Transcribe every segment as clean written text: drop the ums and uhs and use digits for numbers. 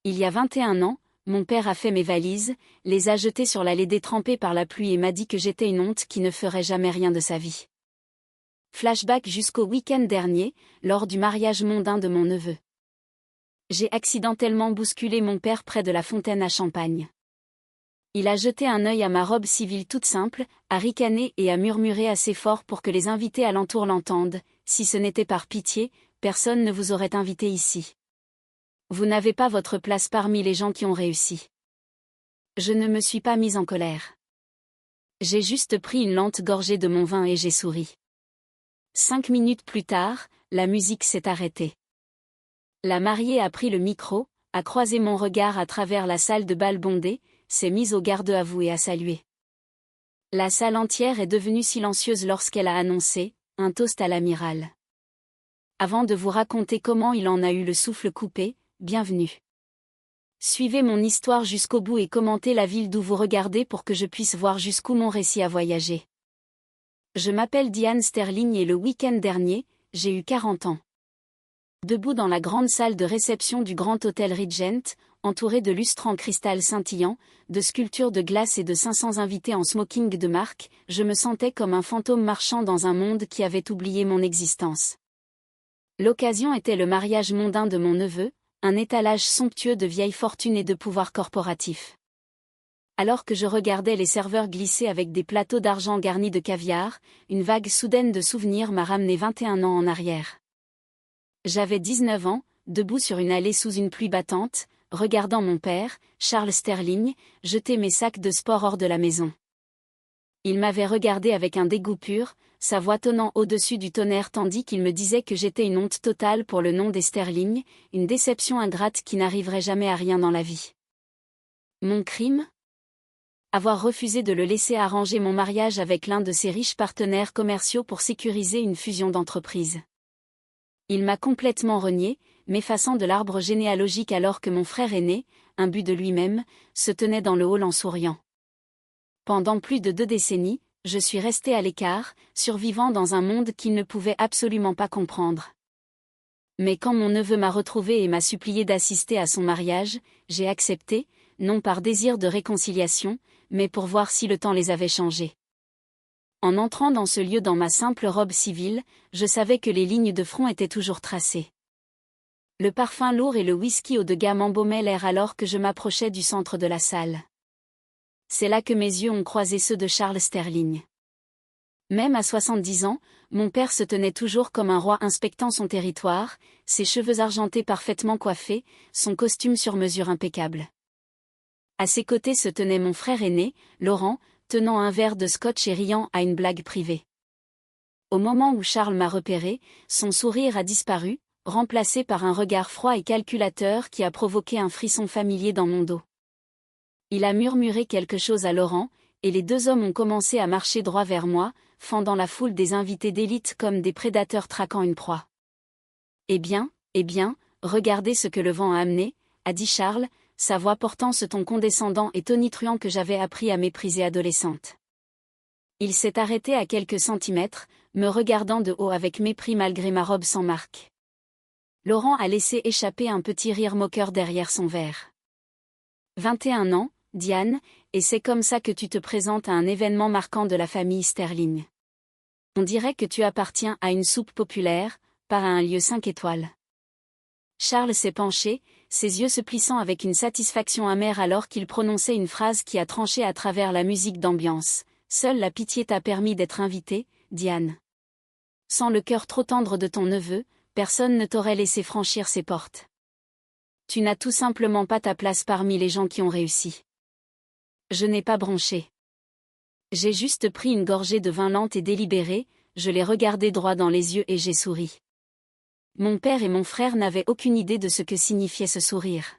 Il y a 21 ans, mon père a fait mes valises, les a jetées sur l'allée détrempée par la pluie et m'a dit que j'étais une honte qui ne ferait jamais rien de sa vie. Flashback jusqu'au week-end dernier, lors du mariage mondain de mon neveu. J'ai accidentellement bousculé mon père près de la fontaine à champagne. Il a jeté un œil à ma robe civile toute simple, a ricané et a murmuré assez fort pour que les invités alentour l'entendent. Si ce n'était par pitié, personne ne vous aurait invité ici. Vous n'avez pas votre place parmi les gens qui ont réussi. Je ne me suis pas mise en colère. J'ai juste pris une lente gorgée de mon vin et j'ai souri. 5 minutes plus tard, la musique s'est arrêtée. La mariée a pris le micro, a croisé mon regard à travers la salle de bal bondée, s'est mise au garde à vous et a salué. La salle entière est devenue silencieuse lorsqu'elle a annoncé « un toast à l'amiral ». Avant de vous raconter comment il en a eu le souffle coupé, bienvenue. Suivez mon histoire jusqu'au bout et commentez la ville d'où vous regardez pour que je puisse voir jusqu'où mon récit a voyagé. Je m'appelle Diane Sterling et le week-end dernier, j'ai eu 40 ans. Debout dans la grande salle de réception du Grand Hôtel Regent, entouré de lustres en cristal scintillant, de sculptures de glace et de 500 invités en smoking de marque, je me sentais comme un fantôme marchant dans un monde qui avait oublié mon existence. L'occasion était le mariage mondain de mon neveu, un étalage somptueux de vieilles fortunes et de pouvoir corporatif. Alors que je regardais les serveurs glisser avec des plateaux d'argent garnis de caviar, une vague soudaine de souvenirs m'a ramené 21 ans en arrière. J'avais 19 ans, debout sur une allée sous une pluie battante, regardant mon père, Charles Sterling, jeter mes sacs de sport hors de la maison. Il m'avait regardé avec un dégoût pur, sa voix tonnant au-dessus du tonnerre tandis qu'il me disait que j'étais une honte totale pour le nom des Sterling, une déception ingrate qui n'arriverait jamais à rien dans la vie. Mon crime ? Avoir refusé de le laisser arranger mon mariage avec l'un de ses riches partenaires commerciaux pour sécuriser une fusion d'entreprises. Il m'a complètement renié, m'effaçant de l'arbre généalogique alors que mon frère aîné, imbu de lui-même, se tenait dans le hall en souriant. Pendant plus de 2 décennies, je suis restée à l'écart, survivant dans un monde qu'il ne pouvait absolument pas comprendre. Mais quand mon neveu m'a retrouvée et m'a supplié d'assister à son mariage, j'ai accepté, non par désir de réconciliation, mais pour voir si le temps les avait changés. En entrant dans ce lieu dans ma simple robe civile, je savais que les lignes de front étaient toujours tracées. Le parfum lourd et le whisky haut de gamme embaumaient l'air alors que je m'approchais du centre de la salle. C'est là que mes yeux ont croisé ceux de Charles Sterling. Même à 70 ans, mon père se tenait toujours comme un roi inspectant son territoire, ses cheveux argentés parfaitement coiffés, son costume sur mesure impeccable. À ses côtés se tenait mon frère aîné, Laurent, tenant un verre de scotch et riant à une blague privée. Au moment où Charles m'a repéré, son sourire a disparu, remplacé par un regard froid et calculateur qui a provoqué un frisson familier dans mon dos. Il a murmuré quelque chose à Laurent, et les 2 hommes ont commencé à marcher droit vers moi, fendant la foule des invités d'élite comme des prédateurs traquant une proie. Eh bien, regardez ce que le vent a amené, a dit Charles, sa voix portant ce ton condescendant et tonitruant que j'avais appris à mépriser adolescente. Il s'est arrêté à quelques centimètres, me regardant de haut avec mépris malgré ma robe sans marque. Laurent a laissé échapper un petit rire moqueur derrière son verre. 21 ans, Diane, et c'est comme ça que tu te présentes à un événement marquant de la famille Sterling. On dirait que tu appartiens à une soupe populaire, pas à un lieu 5 étoiles. Charles s'est penché, ses yeux se plissant avec une satisfaction amère alors qu'il prononçait une phrase qui a tranché à travers la musique d'ambiance. Seule la pitié t'a permis d'être invitée, Diane. Sans le cœur trop tendre de ton neveu, personne ne t'aurait laissé franchir ses portes. Tu n'as tout simplement pas ta place parmi les gens qui ont réussi. Je n'ai pas bronché. J'ai juste pris une gorgée de vin lente et délibérée, je l'ai regardé droit dans les yeux et j'ai souri. Mon père et mon frère n'avaient aucune idée de ce que signifiait ce sourire.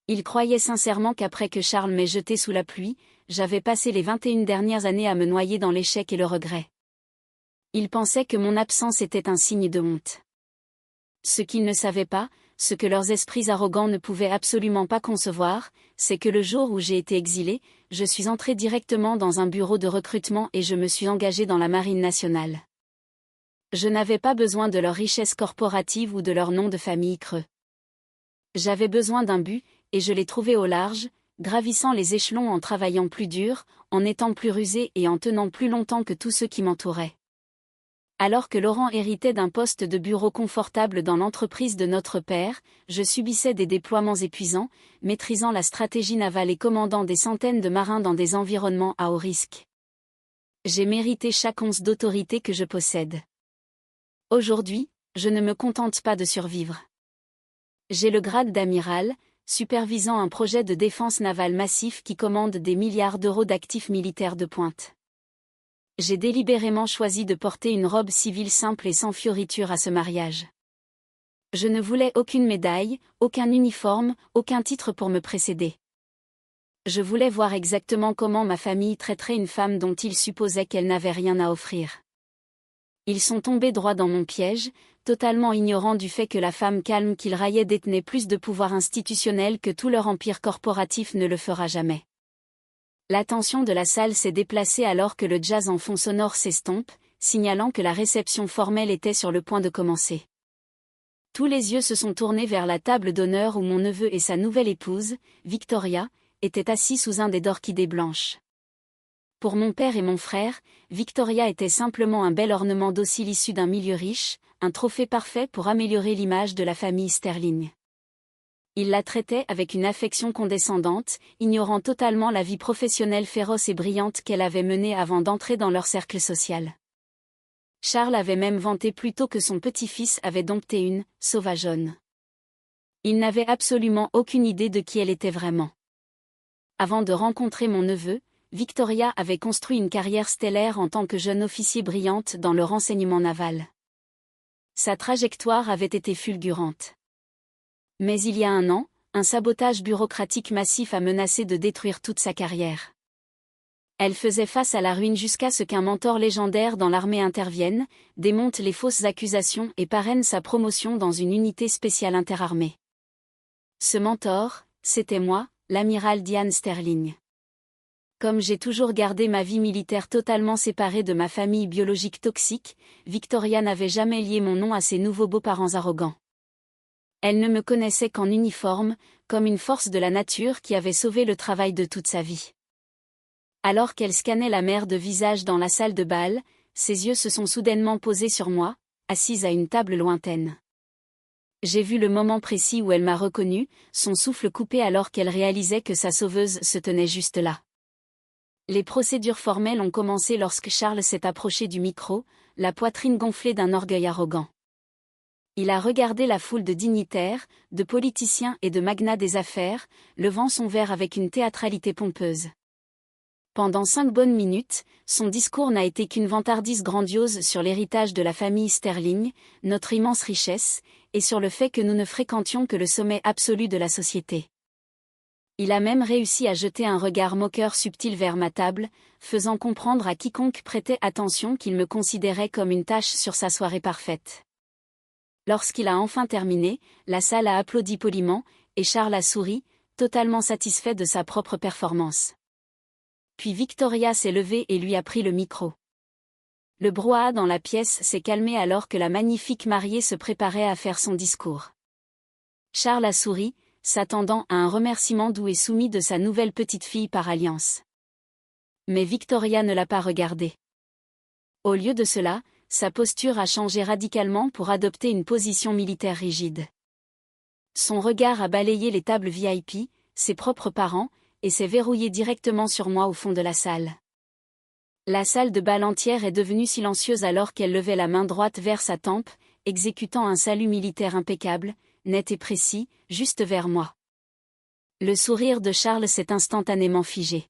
Ils croyaient sincèrement qu'après que Charles m'ait jeté sous la pluie, j'avais passé les 21 dernières années à me noyer dans l'échec et le regret. Ils pensaient que mon absence était un signe de honte. Ce qu'ils ne savaient pas, ce que leurs esprits arrogants ne pouvaient absolument pas concevoir, c'est que le jour où j'ai été exilée, je suis entrée directement dans un bureau de recrutement et je me suis engagée dans la Marine nationale. Je n'avais pas besoin de leur richesse corporative ou de leur nom de famille creux. J'avais besoin d'un but, et je l'ai trouvé au large, gravissant les échelons en travaillant plus dur, en étant plus rusé et en tenant plus longtemps que tous ceux qui m'entouraient. Alors que Laurent héritait d'un poste de bureau confortable dans l'entreprise de notre père, je subissais des déploiements épuisants, maîtrisant la stratégie navale et commandant des centaines de marins dans des environnements à haut risque. J'ai mérité chaque once d'autorité que je possède. Aujourd'hui, je ne me contente pas de survivre. J'ai le grade d'amiral, supervisant un projet de défense navale massif qui commande des milliards d'euros d'actifs militaires de pointe. J'ai délibérément choisi de porter une robe civile simple et sans fioriture à ce mariage. Je ne voulais aucune médaille, aucun uniforme, aucun titre pour me précéder. Je voulais voir exactement comment ma famille traiterait une femme dont ils supposaient qu'elle n'avait rien à offrir. Ils sont tombés droit dans mon piège, totalement ignorants du fait que la femme calme qu'ils raillaient détenait plus de pouvoir institutionnel que tout leur empire corporatif ne le fera jamais. L'attention de la salle s'est déplacée alors que le jazz en fond sonore s'estompe, signalant que la réception formelle était sur le point de commencer. Tous les yeux se sont tournés vers la table d'honneur où mon neveu et sa nouvelle épouse, Victoria, étaient assis sous un des orchidées blanches. Pour mon père et mon frère, Victoria était simplement un bel ornement docile issu d'un milieu riche, un trophée parfait pour améliorer l'image de la famille Sterling. Il la traitait avec une affection condescendante, ignorant totalement la vie professionnelle féroce et brillante qu'elle avait menée avant d'entrer dans leur cercle social. Charles avait même vanté plus tôt que son petit-fils avait dompté une « sauvageonne ». Il n'avait absolument aucune idée de qui elle était vraiment. Avant de rencontrer mon neveu, Victoria avait construit une carrière stellaire en tant que jeune officier brillante dans le renseignement naval. Sa trajectoire avait été fulgurante. Mais il y a un an, un sabotage bureaucratique massif a menacé de détruire toute sa carrière. Elle faisait face à la ruine jusqu'à ce qu'un mentor légendaire dans l'armée intervienne, démonte les fausses accusations et parraine sa promotion dans une unité spéciale interarmée. Ce mentor, c'était moi, l'amiral Diane Sterling. Comme j'ai toujours gardé ma vie militaire totalement séparée de ma famille biologique toxique, Victoria n'avait jamais lié mon nom à ses nouveaux beaux-parents arrogants. Elle ne me connaissait qu'en uniforme, comme une force de la nature qui avait sauvé le travail de toute sa vie. Alors qu'elle scannait la mer de visage dans la salle de bal, ses yeux se sont soudainement posés sur moi, assise à une table lointaine. J'ai vu le moment précis où elle m'a reconnu, son souffle coupé alors qu'elle réalisait que sa sauveuse se tenait juste là. Les procédures formelles ont commencé lorsque Charles s'est approché du micro, la poitrine gonflée d'un orgueil arrogant. Il a regardé la foule de dignitaires, de politiciens et de magnats des affaires, levant son verre avec une théâtralité pompeuse. Pendant 5 bonnes minutes, son discours n'a été qu'une vantardise grandiose sur l'héritage de la famille Sterling, notre immense richesse, et sur le fait que nous ne fréquentions que le sommet absolu de la société. Il a même réussi à jeter un regard moqueur subtil vers ma table, faisant comprendre à quiconque prêtait attention qu'il me considérait comme une tache sur sa soirée parfaite. Lorsqu'il a enfin terminé, la salle a applaudi poliment, et Charles a souri, totalement satisfait de sa propre performance. Puis Victoria s'est levée et lui a pris le micro. Le brouhaha dans la pièce s'est calmé alors que la magnifique mariée se préparait à faire son discours. Charles a souri, s'attendant à un remerciement doux et soumis de sa nouvelle petite-fille par alliance. Mais Victoria ne l'a pas regardé. Au lieu de cela, sa posture a changé radicalement pour adopter une position militaire rigide. Son regard a balayé les tables VIP, ses propres parents, et s'est verrouillé directement sur moi au fond de la salle. La salle de bal entière est devenue silencieuse alors qu'elle levait la main droite vers sa tempe, exécutant un salut militaire impeccable, net et précis, juste vers moi. Le sourire de Charles s'est instantanément figé.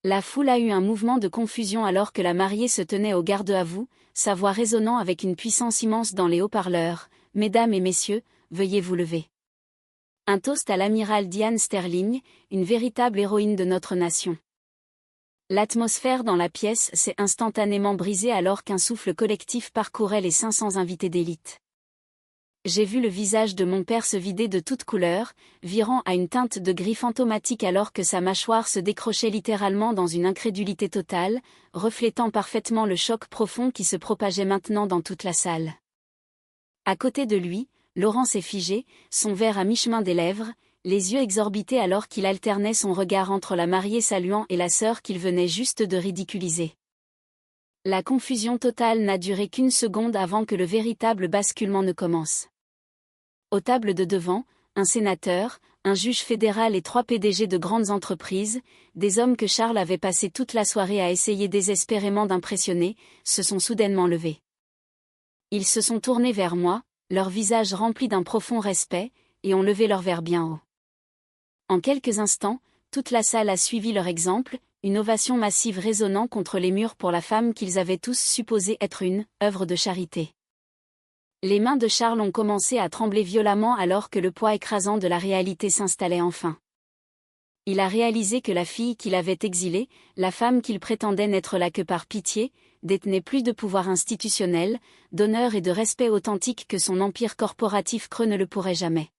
La foule a eu un mouvement de confusion alors que la mariée se tenait au garde à vous, sa voix résonnant avec une puissance immense dans les haut-parleurs. « Mesdames et messieurs, veuillez vous lever. » Un toast à l'amiral Diane Sterling, une véritable héroïne de notre nation. L'atmosphère dans la pièce s'est instantanément brisée alors qu'un souffle collectif parcourait les 500 invités d'élite. J'ai vu le visage de mon père se vider de toute couleur, virant à une teinte de gris fantomatique alors que sa mâchoire se décrochait littéralement dans une incrédulité totale, reflétant parfaitement le choc profond qui se propageait maintenant dans toute la salle. À côté de lui, Laurent s'est figé, son verre à mi-chemin des lèvres, les yeux exorbités alors qu'il alternait son regard entre la mariée saluant et la sœur qu'il venait juste de ridiculiser. La confusion totale n'a duré qu'une seconde avant que le véritable basculement ne commence. Aux tables de devant, un sénateur, un juge fédéral et 3 PDG de grandes entreprises, des hommes que Charles avait passé toute la soirée à essayer désespérément d'impressionner, se sont soudainement levés. Ils se sont tournés vers moi, leurs visages remplis d'un profond respect, et ont levé leur verre bien haut. En quelques instants, toute la salle a suivi leur exemple, une ovation massive résonnant contre les murs pour la femme qu'ils avaient tous supposée être une œuvre de charité. Les mains de Charles ont commencé à trembler violemment alors que le poids écrasant de la réalité s'installait enfin. Il a réalisé que la fille qu'il avait exilée, la femme qu'il prétendait n'être là que par pitié, détenait plus de pouvoir institutionnel, d'honneur et de respect authentique que son empire corporatif creux ne le pourrait jamais.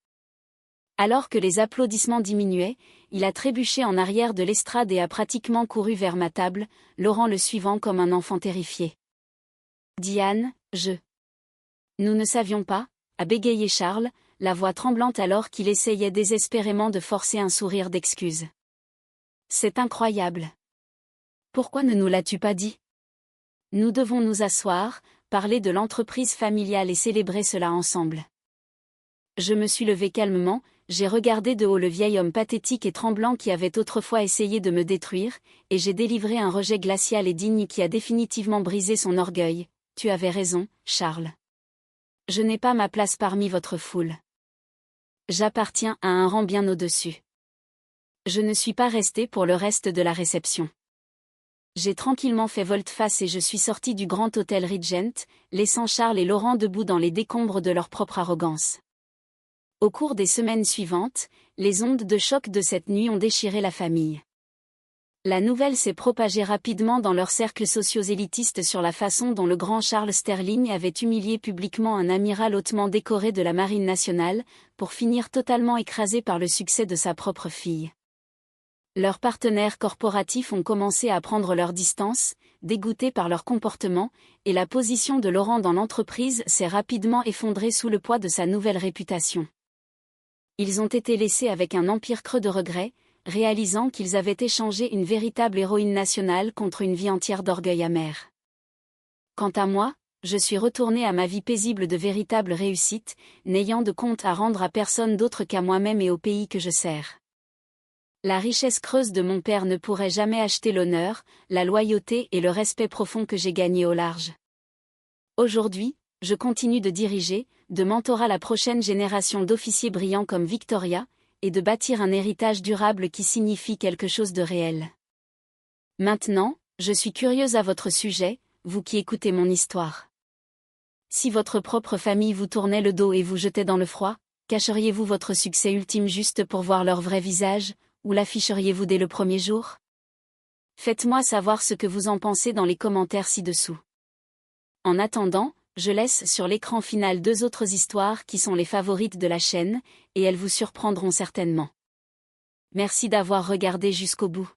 Alors que les applaudissements diminuaient, il a trébuché en arrière de l'estrade et a pratiquement couru vers ma table, Laurent le suivant comme un enfant terrifié. « Diane, Nous ne savions pas, a bégayé Charles, la voix tremblante alors qu'il essayait désespérément de forcer un sourire d'excuse. C'est incroyable. Pourquoi ne nous l'as-tu pas dit? Nous devons nous asseoir, parler de l'entreprise familiale et célébrer cela ensemble. Je me suis levé calmement, j'ai regardé de haut le vieil homme pathétique et tremblant qui avait autrefois essayé de me détruire, et j'ai délivré un rejet glacial et digne qui a définitivement brisé son orgueil. Tu avais raison, Charles. Je n'ai pas ma place parmi votre foule. J'appartiens à un rang bien au-dessus. Je ne suis pas resté pour le reste de la réception. J'ai tranquillement fait volte-face et je suis sorti du grand hôtel Regent, laissant Charles et Laurent debout dans les décombres de leur propre arrogance. Au cours des semaines suivantes, les ondes de choc de cette nuit ont déchiré la famille. La nouvelle s'est propagée rapidement dans leurs cercles sociaux élitistes sur la façon dont le grand Charles Sterling avait humilié publiquement un amiral hautement décoré de la Marine nationale, pour finir totalement écrasé par le succès de sa propre fille. Leurs partenaires corporatifs ont commencé à prendre leur distance, dégoûtés par leur comportement, et la position de Laurent dans l'entreprise s'est rapidement effondrée sous le poids de sa nouvelle réputation. Ils ont été laissés avec un empire creux de regrets, réalisant qu'ils avaient échangé une véritable héroïne nationale contre une vie entière d'orgueil amer. Quant à moi, je suis retourné à ma vie paisible de véritable réussite, n'ayant de compte à rendre à personne d'autre qu'à moi-même et au pays que je sers. La richesse creuse de mon père ne pourrait jamais acheter l'honneur, la loyauté et le respect profond que j'ai gagné au large. Aujourd'hui, je continue de diriger, de mentorer la prochaine génération d'officiers brillants comme Victoria, et de bâtir un héritage durable qui signifie quelque chose de réel. Maintenant, je suis curieuse à votre sujet, vous qui écoutez mon histoire. Si votre propre famille vous tournait le dos et vous jetait dans le froid, cacheriez-vous votre succès ultime juste pour voir leur vrai visage, ou l'afficheriez-vous dès le premier jour? Faites-moi savoir ce que vous en pensez dans les commentaires ci-dessous. En attendant, je laisse sur l'écran final 2 autres histoires qui sont les favorites de la chaîne, et elles vous surprendront certainement. Merci d'avoir regardé jusqu'au bout.